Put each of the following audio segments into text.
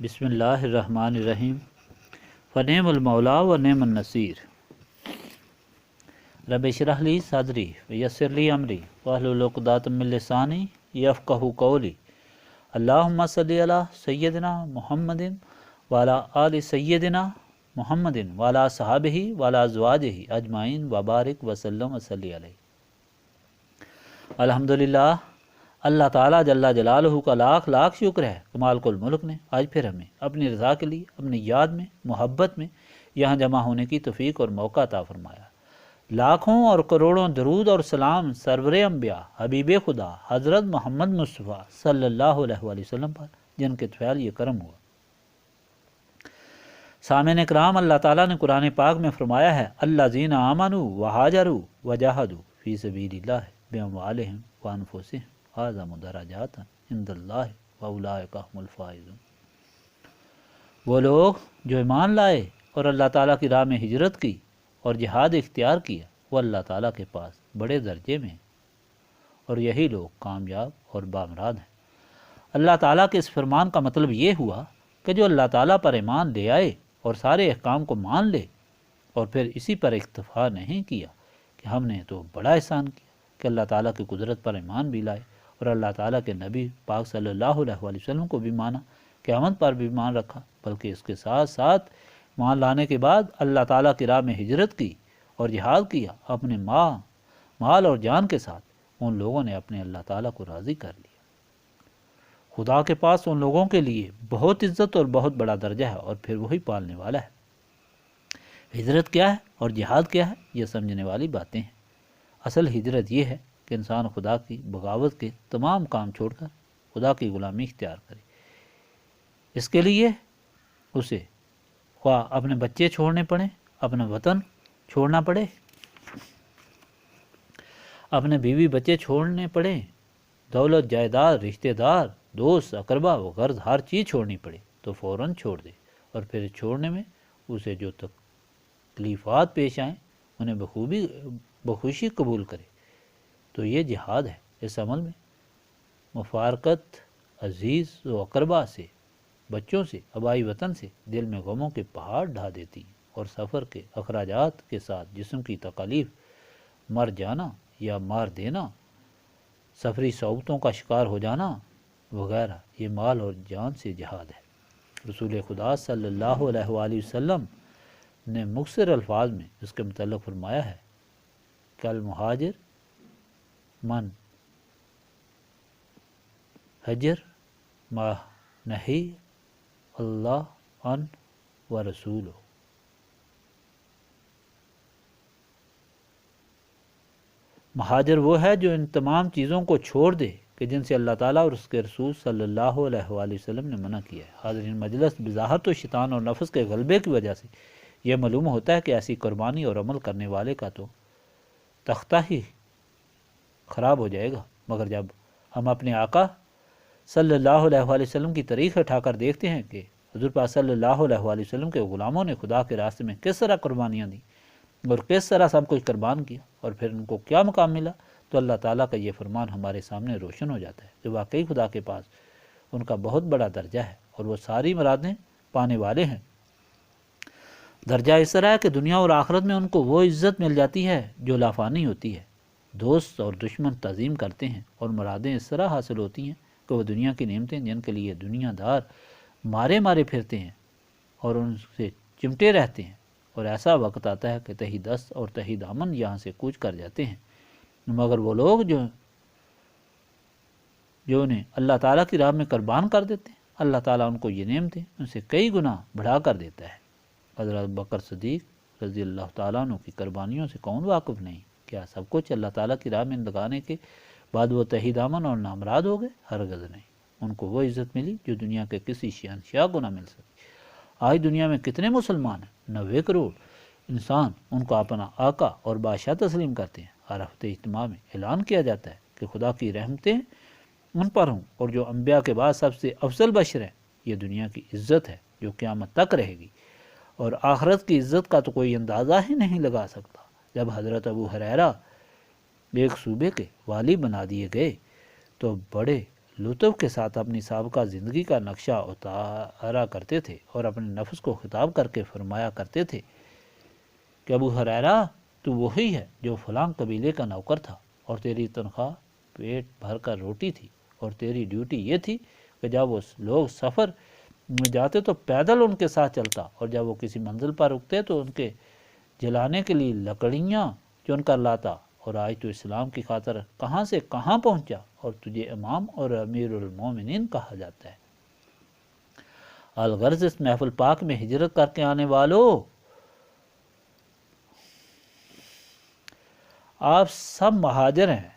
بسم اللہ الرحمن الرحیم فنعم المولا و نعم النصیر رب اشرح لی صدری ویسر لی امری واحلل عقدۃ من لسانی یفقہوا قولی اللہم صلی علی سیدنا محمد وعلی آل سیدنا محمد وعلی صحابہ وعلی ازواجہ اجمعین وبارک وسلم وصلی علیہ۔ الحمدللہ، اللہ تعالیٰ جل جلالہ کا لاکھ لاکھ شکر ہے کہ مالک الملک نے آج پھر ہمیں اپنی رضا کے لیے اپنی یاد میں محبت میں یہاں جمع ہونے کی توفیق اور موقع عطا فرمایا۔ لاکھوں اور کروڑوں درود اور سلام سرور انبیاء حبیب خدا حضرت محمد مصطفیٰ صلی اللہ علیہ وآلہ وسلم پر، جن کے فعل یہ کرم ہوا۔ سامعین کرام، اللہ تعالیٰ نے قرآن پاک میں فرمایا ہے الذین آمنوا وہاجروا وجاہدوا فی سبیل اللہ باموالہم وانفسہم اعظم درجات عند اللہ واولئک هم الفائزون۔ وہ لوگ جو ایمان لائے اور اللہ تعالیٰ کی راہ میں ہجرت کی اور جہاد اختیار کیا، وہ اللہ تعالیٰ کے پاس بڑے درجے میں ہیں، اور یہی لوگ کامیاب اور بامراد ہیں۔ اللہ تعالیٰ کے اس فرمان کا مطلب یہ ہوا کہ جو اللہ تعالیٰ پر ایمان لے آئے اور سارے احکام کو مان لے اور پھر اسی پر اکتفا نہیں کیا کہ ہم نے تو بڑا احسان کیا کہ اللہ تعالیٰ کی قدرت پر ایمان بھی لائے اور اللہ تعالیٰ کے نبی پاک صلی اللہ علیہ وآلہ وسلم کو بھی مانا، قیامت پر بھی ایمان رکھا، بلکہ اس کے ساتھ ساتھ ایمان لانے کے بعد اللہ تعالیٰ کی راہ میں ہجرت کی اور جہاد کیا، اپنے مال اور جان کے ساتھ، ان لوگوں نے اپنے اللہ تعالیٰ کو راضی کر لیا۔ خدا کے پاس ان لوگوں کے لیے بہت عزت اور بہت بڑا درجہ ہے، اور پھر وہی پالنے والا ہے۔ ہجرت کیا ہے اور جہاد کیا ہے، یہ سمجھنے والی باتیں ہیں۔ اصل ہجرت یہ ہے کہ انسان خدا کی بغاوت کے تمام کام چھوڑ کر خدا کی غلامی اختیار کرے۔ اس کے لیے اسے خواہ اپنے بچے چھوڑنے پڑیں، اپنا وطن چھوڑنا پڑے، اپنے بیوی بچے چھوڑنے پڑیں، دولت جائیداد، رشتہ دار، دوست اقربا وغیرہ ہر چیز چھوڑنی پڑے تو فوراً چھوڑ دے، اور پھر چھوڑنے میں اسے جو تکلیفات پیش آئیں انہیں بخوشی قبول کرے، تو یہ جہاد ہے۔ اس عمل میں مفارقت عزیز و اقربا سے، بچوں سے، آبائی وطن سے دل میں غموں کے پہاڑ ڈھا دیتی ہیں، اور سفر کے اخراجات کے ساتھ جسم کی تکالیف، مر جانا یا مار دینا، سفری صعوبتوں کا شکار ہو جانا وغیرہ، یہ مال اور جان سے جہاد ہے۔ رسول خدا صلی اللہ علیہ وآلہ وسلم نے مختصر الفاظ میں اس کے متعلق فرمایا ہے کہ المہاجر من حجر ما نہی اللہ عنہ و رسولہ۔ مہاجر وہ ہے جو ان تمام چیزوں کو چھوڑ دے کہ جن سے اللہ تعالیٰ اور اس کے رسول صلی اللہ علیہ وآلہ وسلم نے منع کیا ہے۔ حاضرین مجلس، بظاہر تو شیطان اور نفس کے غلبے کی وجہ سے یہ معلوم ہوتا ہے کہ ایسی قربانی اور عمل کرنے والے کا تو تختہ ہی خراب ہو جائے گا، مگر جب ہم اپنے آقا صلی اللہ علیہ وآلہ وسلم کی تاریخ اٹھا کر دیکھتے ہیں کہ حضور پاک صلی اللہ علیہ وآلہ وسلم کے غلاموں نے خدا کے راستے میں کس طرح قربانیاں دیں اور کس طرح سب کچھ قربان کیا اور پھر ان کو کیا مقام ملا، تو اللہ تعالیٰ کا یہ فرمان ہمارے سامنے روشن ہو جاتا ہے کہ واقعی خدا کے پاس ان کا بہت بڑا درجہ ہے اور وہ ساری مرادیں پانے والے ہیں۔ درجہ اس طرح ہے کہ دنیا اور آخرت میں ان کو وہ عزت مل جاتی ہے جو لافانی ہوتی ہے، دوست اور دشمن تعظیم کرتے ہیں، اور مرادیں اس طرح حاصل ہوتی ہیں کہ وہ دنیا کی نعمتیں جن کے لیے دنیا دار مارے پھرتے ہیں اور ان سے چمٹے رہتے ہیں، اور ایسا وقت آتا ہے کہ تہی دست اور تہی دامن یہاں سے کوچ کر جاتے ہیں، مگر وہ لوگ جو انہیں اللہ تعالیٰ کی راہ میں قربان کر دیتے ہیں، اللہ تعالیٰ ان کو یہ نعمتیں ان سے کئی گنا بڑھا کر دیتا ہے۔ حضرت بکر صدیق رضی اللہ تعالیٰ عنہ کی قربانیوں سے کون واقف نہیں؟ کیا سب کچھ اللہ تعالیٰ کی راہ میں لگانے کے بعد وہ تہی دامن اور نامراد ہو گئے؟ ہرگز نہیں۔ ان کو وہ عزت ملی جو دنیا کے کسی شہنشاہ کو نہ مل سکی۔ آج دنیا میں کتنے مسلمان ہیں؟ 90 کروڑ انسان ان کو اپنا آقا اور بادشاہ تسلیم کرتے ہیں۔ ہر ہفتے اجتماع میں اعلان کیا جاتا ہے کہ خدا کی رحمتیں ان پر ہوں، اور جو انبیاء کے بعد سب سے افضل بشر ہیں، یہ دنیا کی عزت ہے جو قیامت تک رہے گی، اور آخرت کی عزت کا تو کوئی اندازہ ہی نہیں لگا سکتا۔ جب حضرت ابو ہریرہ ایک صوبے کے والی بنا دیے گئے تو بڑے لطف کے ساتھ اپنی سابقہ زندگی کا نقشہ اتارا کرتے تھے اور اپنے نفس کو خطاب کر کے فرمایا کرتے تھے کہ ابو ہریرہ تو وہی ہے جو فلاں قبیلے کا نوکر تھا، اور تیری تنخواہ پیٹ بھر کر روٹی تھی، اور تیری ڈیوٹی یہ تھی کہ جب وہ لوگ سفر میں جاتے تو پیدل ان کے ساتھ چلتا، اور جب وہ کسی منزل پر رکتے تو ان کے جلانے کے لیے لکڑیاں چن کر لاتا۔ اور آج تو اسلام کی خاطر کہاں سے کہاں پہنچا اور تجھے امام اور امیر المومنین کہا جاتا ہے۔ الغرض اس محفل پاک میں ہجرت کر کے آنے والوں، آپ سب مہاجر ہیں،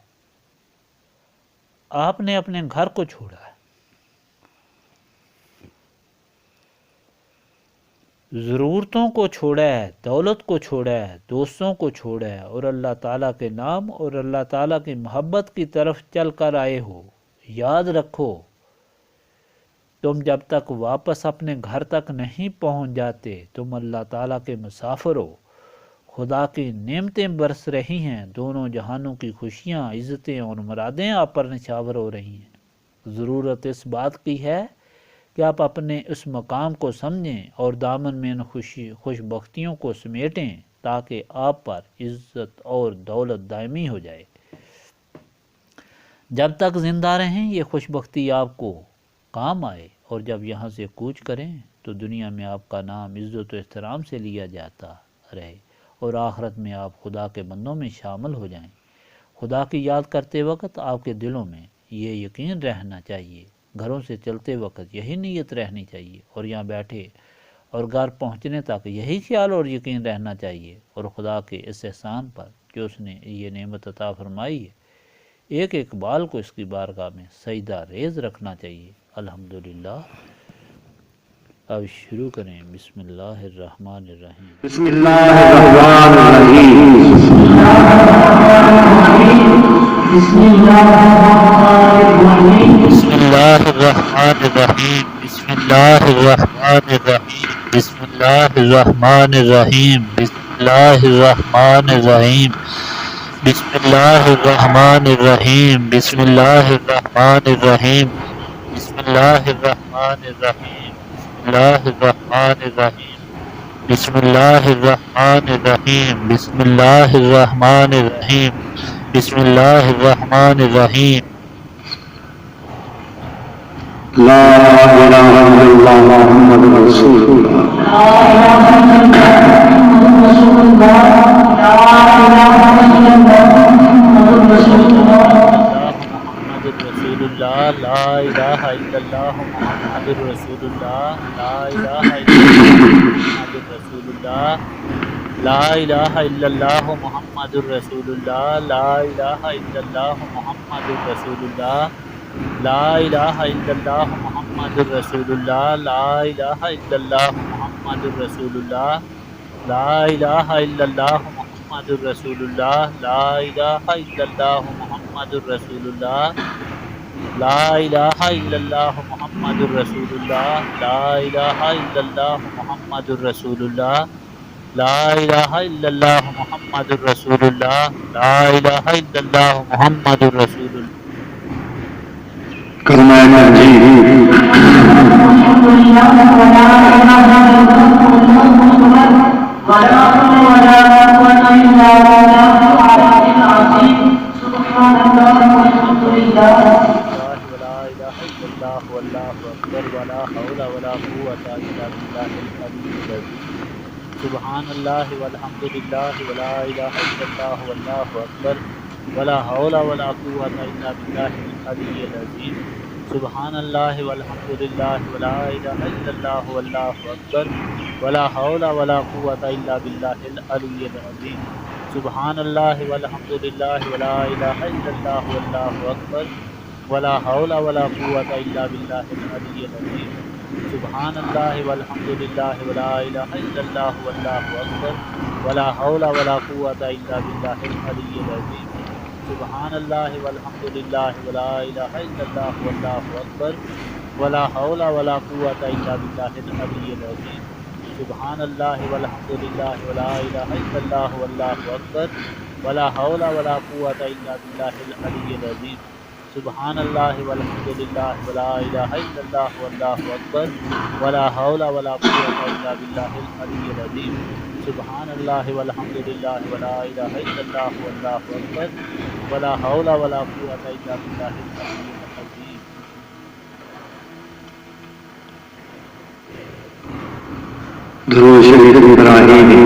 آپ نے اپنے گھر کو چھوڑا ہے، ضرورتوں کو چھوڑا ہے، دولت کو چھوڑا ہے، دوستوں کو چھوڑا ہے، اور اللہ تعالیٰ کے نام اور اللہ تعالیٰ کی محبت کی طرف چل کر آئے ہو۔ یاد رکھو، تم جب تک واپس اپنے گھر تک نہیں پہنچ جاتے تم اللہ تعالیٰ کے مسافر ہو۔ خدا کی نعمتیں برس رہی ہیں، دونوں جہانوں کی خوشیاں، عزتیں اور مرادیں آپ پر نچھاور ہو رہی ہیں۔ ضرورت اس بات کی ہے کہ آپ اپنے اس مقام کو سمجھیں اور دامن میں ان خوش بختیوں کو سمیٹیں تاکہ آپ پر عزت اور دولت دائمی ہو جائے۔ جب تک زندہ رہیں یہ خوش بختی آپ کو کام آئے، اور جب یہاں سے کوچ کریں تو دنیا میں آپ کا نام عزت و احترام سے لیا جاتا رہے، اور آخرت میں آپ خدا کے بندوں میں شامل ہو جائیں۔ خدا کی یاد کرتے وقت آپ کے دلوں میں یہ یقین رہنا چاہیے، گھروں سے چلتے وقت یہی نیت رہنی چاہیے، اور یہاں بیٹھے اور گھر پہنچنے تک یہی خیال اور یقین رہنا چاہیے، اور خدا کے اس احسان پر جو اس نے یہ نعمت عطا فرمائی ہے ایک اقبال کو اس کی بارگاہ میں سجدہ ریز رکھنا چاہیے۔ الحمدللہ۔ اب شروع کریں۔ بسم اللہ الرحمن الرحیم۔ بسم اللہ الرحمن الرحیم۔ بسم اللہ الرحمن الرحیم۔ بسم اللہ الرحمن الرحیم۔ بسم اللہ الرحمن الرحیم۔ بسم اللہ الرحمن الرحیم۔ بسم اللہ الرحمن الرحیم۔ بسم اللہ الرحمن الرحیم۔ بسم اللہ الرحمن الرحیم۔ بسم اللہ الرحمن الرحیم۔ بسم اللہ الرحمن الرحیم۔ بسم اللہ الرحمن الرحیم۔ لا الہ الا اللہ محمد رسول اللہ۔ لا الہ الا اللہ محمد رسول اللہ۔ لا الہ الا اللہ محمد رسول اللہ۔ محمد رسول اللہ۔ لا الہ الا اللہ محمد رسول اللہ۔ لا الہ الا اللہ محمد رسول اللہ۔ لا الہ الا اللہ محمد رسول اللہ۔ لا الہ الا اللہ محمد رسول اللہ۔ لا الہ الا اللہ محمد رسول اللہ۔ لا الہ الا اللہ محمد رسول اللہ۔ لا الہ الا اللہ محمد رسول اللہ۔ لا الہ الا اللہ محمد رسول اللہ۔ لا الہ الا اللہ محمد رسول اللہ۔ لا الہ الا اللہ محمد رسول اللہ۔ لا الہ الا اللہ محمد رسول اللہ۔ لا الہ الا اللہ محمد رسول اللہ۔ کلمہ تنزیل۔ سبحان اللہ والحمد للہ ولا الہ الا اللہ واللہ اکبر ولا حول ولا قوۃ الا باللہ العلی العظیم۔ سبحان اللہ والحمد للہ ولا الہ الا اللہ واللہ اکبر ولا حول ولا قوۃ الا باللہ العلی العظیم۔ سبحان اللہ والحمد للہ ولا الہ الا اللہ واللہ اکبر ولا حول ولا قوۃ الا باللہ العلی العظیم۔ سبحان اللہ والحمد للہ ولا الہ الا اللہ واللہ اکبر ولا حول ولا قوۃ الا باللہ العلی العظیم۔ سبحان اللہ والحمد للہ ولا الہ الا اللہ واللہ اکبر ولا حول ولا قوۃ الا باللہ العلی العظیم۔ سبحان اللہ والحمد للہ ولا الہ الا اللہ واللہ اکبر ولا حول ولا قوۃ الا باللہ العلی العظیم۔ سبحان اللہ والحمد للہ ولا الہ الا اللہ واللہ اکبر ولا حول ولا قوة الا باللہ العلی العظیم سبحان اللہ والحمد للہ ولا الہ الا اللہ واللہ اکبر ولا حول ولا قوة الا باللہ العلی العظیم. درود شریف ابراہیمی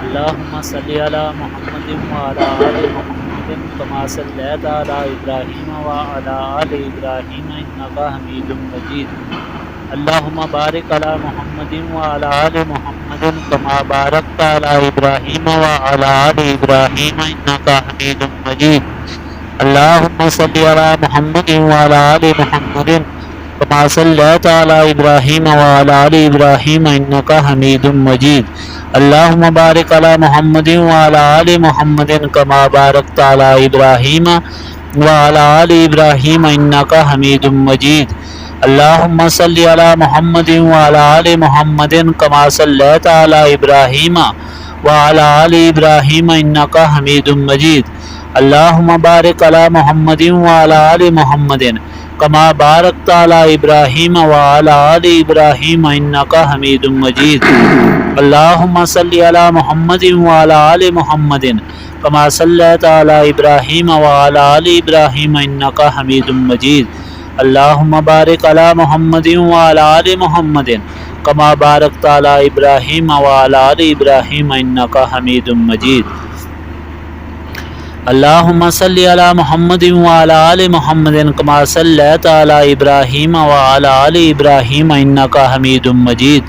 اللہم صلی علی محمد وعلی آل محمد کما صلیت علی ابراہیم وعلی آل ابراہیم انکا حمید مجید. اللہم بارک علی محمد وعلی آل محمد کما بارکت علی ابراہیم وعلی آل ابراہیم انکا حمید مجید. اللہم صلی علی محمد وعلی آل محمد کما صلیت علی ابراہیم وعلی آل ابراہیم انکا حمید مجید. اللہم بارک علی محمد وعلی آل محمد کما بارکت علی ابراہیم وعلی آل ابراہیم انکا حمید مجید. اللہم صلی علی محمد وعلی آل محمد کما صلیت علی ابراہیم وعلی آل ابراہیم انکا حمید مجید. اللہم بارک علی محمد وعلی آل محمد کما بارکت علی ابراہیم وعلی آل ابراہیم انکا حمید مجید. اللہم صلی علی محمد وعلی آل محمد کما صلیت علی ابراہیم وعلی آل ابراہیم انکا حمید مجید. اللہم بارک علی محمد وعلی آل محمد کما بارکت علی ابراہیم وعلی آل ابراہیم انکا حمید مجید. اللہم صلی علی محمد وعلی آل محمد کما صلیت علی ابراہیم وعلی آل ابراہیم انکا حمید مجید.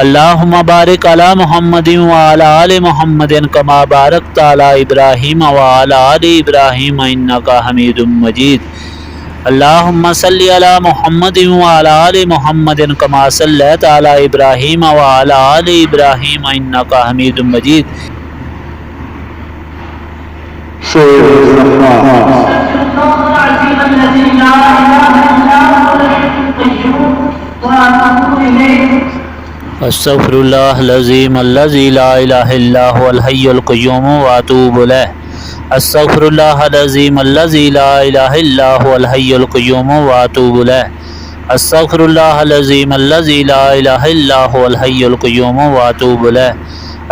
اللہم بارک علی محمد وعلی آل محمد کما بارکت علی ابراہیم وعلی آل ابراہیم انکا حمید مجید. اللہم صلی علی محمد وعلی آل محمد کما صلیت علی ابراہیم وعلی آل ابراہیم انکا حمید مجید. استغفر اللہ العظیم الذی لا الہ الا هو الحی القیوم واتوب الیہ. استغفر اللہ العظیم الذی لا الہ الا هو الحی القیوم واتوب الیہ. استغفر اللہ العظیم الذی لا الہ الا هو الحی القیوم واتوب الیہ.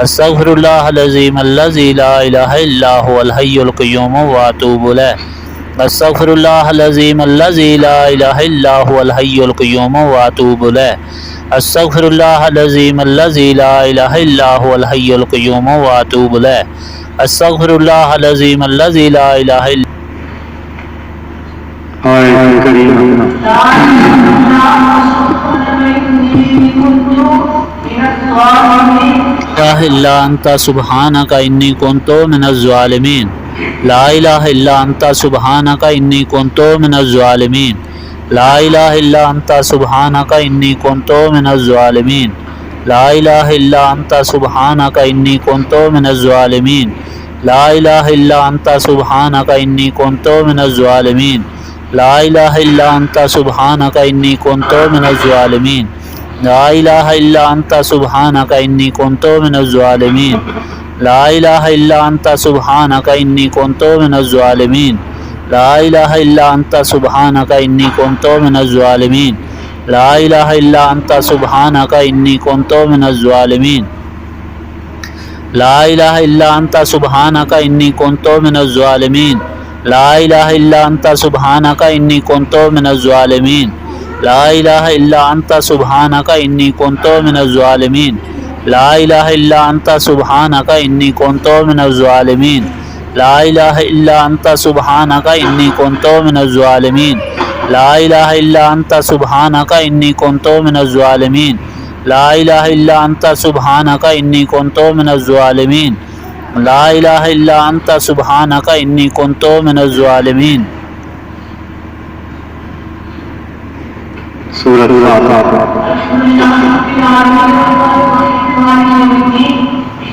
استغفر اللہ العظیم الذی لا الہ الا هو الحی القیوم واتوب الیہ. استغفر اللہ العظیم الذی لا الہ الا هو الحی القیوم واتوب الیہ. استغفر اللہ العظیم الذی لا الہ الا هو الحی القیوم واتوب الیہ. استغفر اللہ العظیم الذی لا الہ الا الا انت سبحانک انی کنت من الظالمین. لا الہ الا انت سبحانک انی کنت من الظالمین. لا الہ الا انت سبحانک انی کنت من الظالمین. لا الہ الا انت سبحانک انی کنت من الظالمین. لا الہ الا انت سبحانک انی کنت من الظالمین. لا الہ الا انت سبحانک انی کنت من الظالمین. لا الہ الا انت سبحانک انی کنت من الظالمین. لا الہ الا انت سبحانک انی کنت من الظالمین. لا الہ الا انت سبحانک انی کنت من الظالمین. لا الہ الا انت سبحانک انی کنت من الظالمین. لا الہ الا انت سبحانک انی کنت من الظالمین. لا الہ الا انت سبحانک انی کنت من الظالمین. لا الہ الا انت سبحانک انی کنت من الظالمین. لا الہ الا انت سبحانک انی کنت من الظالمین. لا الہ الا انت سبحانک انی کنت من الظالمین. لا الہ الا انت سبحانک انی کنت من الظالمین. لا الہ الا انت سبحانک انی کنت من الظالمین. لا الہ الا انت سبحانک انی کنت من الظالمین. سورۃ الفاتحہ.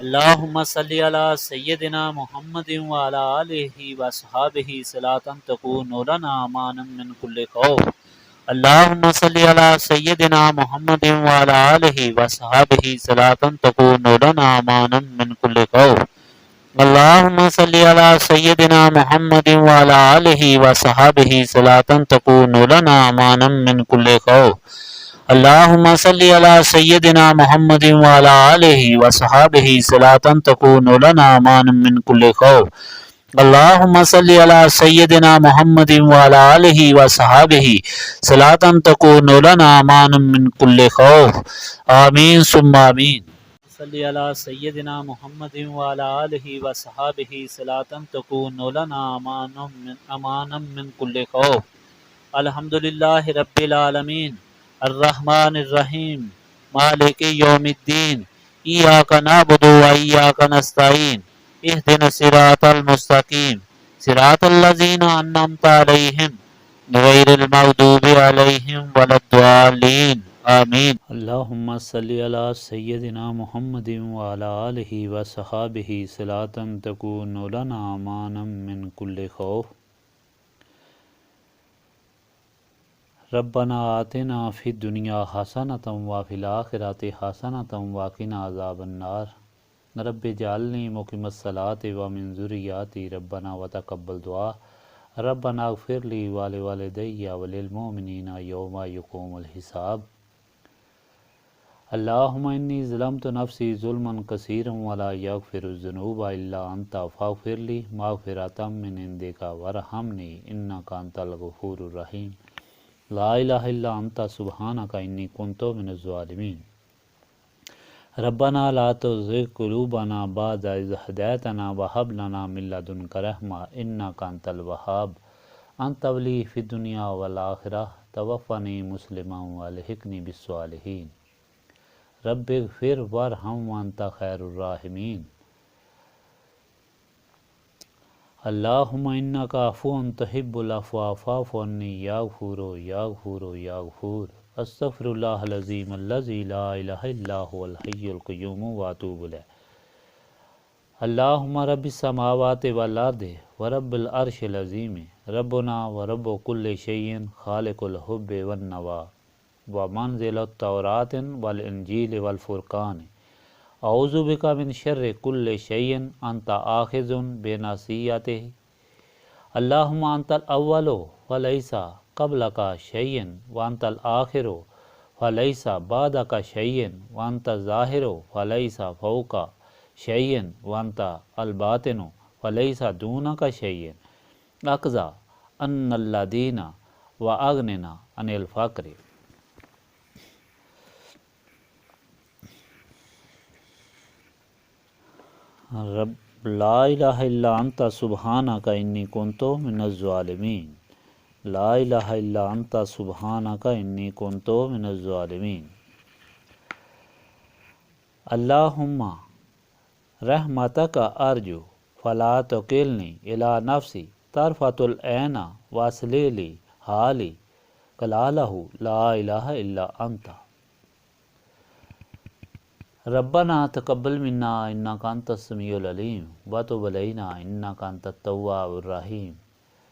اللہم صلی علی سیدنا محمد وعلی آلہ وصحابہ صلاۃ تکون لنا امانا من کل خوف۔ اللہم صلی علی سیدنا محمد وعلی آلہ وصحابہ صلاۃ تکون لنا امانا من کل خوف۔ اللہم صلی علی سیدنا محمد وعلی آلہ وصحابہ صلاۃ تکون لنا امانا من کل خوف۔ اللہم صلی علی سیدنا محمد وعلی آلہ وصحابہ صلاۃ تکون لنا امانا من کل خوف۔ اللہم صلی علی سیدنا محمد وعلی آلہ وصحابہ صلاۃ تکون لنا امانا من کل خوف۔ آمین ثم آمین۔ صلی علی سیدنا محمد وعلی آلہ وصحابہ صلاۃ تکون لنا امانا من کل خوف۔ الحمدللہ رب العالمین الرحمن الرحیم مالک یوم الدین ایاک نعبد و ایاک نستعین اہدنا الصراط المستقیم صراط الذین انعمت علیہم غیر المغضوب علیہم ولا الضالین آمین۔ اللہم صلی علی سیدنا محمد وعلی آلہ وصحابہ صلاۃ تکون لنا امانا من کل خوف۔ ربنا آتنا فی الدنیا حسنۃ وفی الآخرۃ حسنۃ وقنا عذاب النار۔ رب اجعلنی مقیم الصلاۃ ومن ذریاتی ربنا وتقبل دعا۔ ربنا اغفر لی ولوالدی وللمؤمنین یوم یقوم الحساب۔ اللہم انی ظلمت نفسی ظلما کثیرا ولا یغفر الذنوب الا انت فاغفر لی مغفرۃ من عندک وارحمنی انک انت الغفور الرحیم۔ لا الہ الا انت سبحانک انی کنت من الظالمین۔ ربنا لا تزغ قلوبنا بعد اذ ہدیتنا وہب لنا من لدنک رحمۃ انک انت الوہاب۔ انت ولی فی الدنیا والآخرہ توفنی مسلما والحقنی بالصالحین۔ رب اغفر وارحم وانت خیر الراحمین۔ اللہم انک عفو تحب العفو فاعف عنی یا غفور یا غفور یا غفور۔ استغفر اللہ العظیم الذی لا الہ الا هو الحی القیوم واتوب الیہ۔ اللہم رب السماوات والارض ورب العرش العظیم ربنا ورب کل شیء خالق الحب والنوا ومنزل التوراۃ والانجیل والفرقان۔ اعوذ بک من شر کل شیء انت آخذ بناصیتہ۔ اللہم انت الاول فلیس قبلک شیء وانت الآخر فلیس بعدک شیء وانت الظاہر فلیس فوقک شیء وانت الباطن فلیس دونک شیء۔ اقضی عنا الدین واغننا عن الفقر۔ رب لا الہ الا انت سبحانک انی کنت من الظالمین۔ لا الہ الا انت سبحانک انی کنت من الظالمین۔ اللہم رحمتک ارجو فلا تکلنی الی نفسی طرفۃ العین واصلح لی حالی کلالہ لا الہ الا انت۔ ربنا تقبل منا انک انت السمیع العلیم وتب علینا انک انت التواب الرحیم۔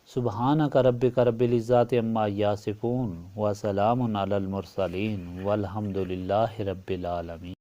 سبحانک ربک رب العزۃ عما یصفون وسلام علی المرسلین والحمد للہ رب العالمین۔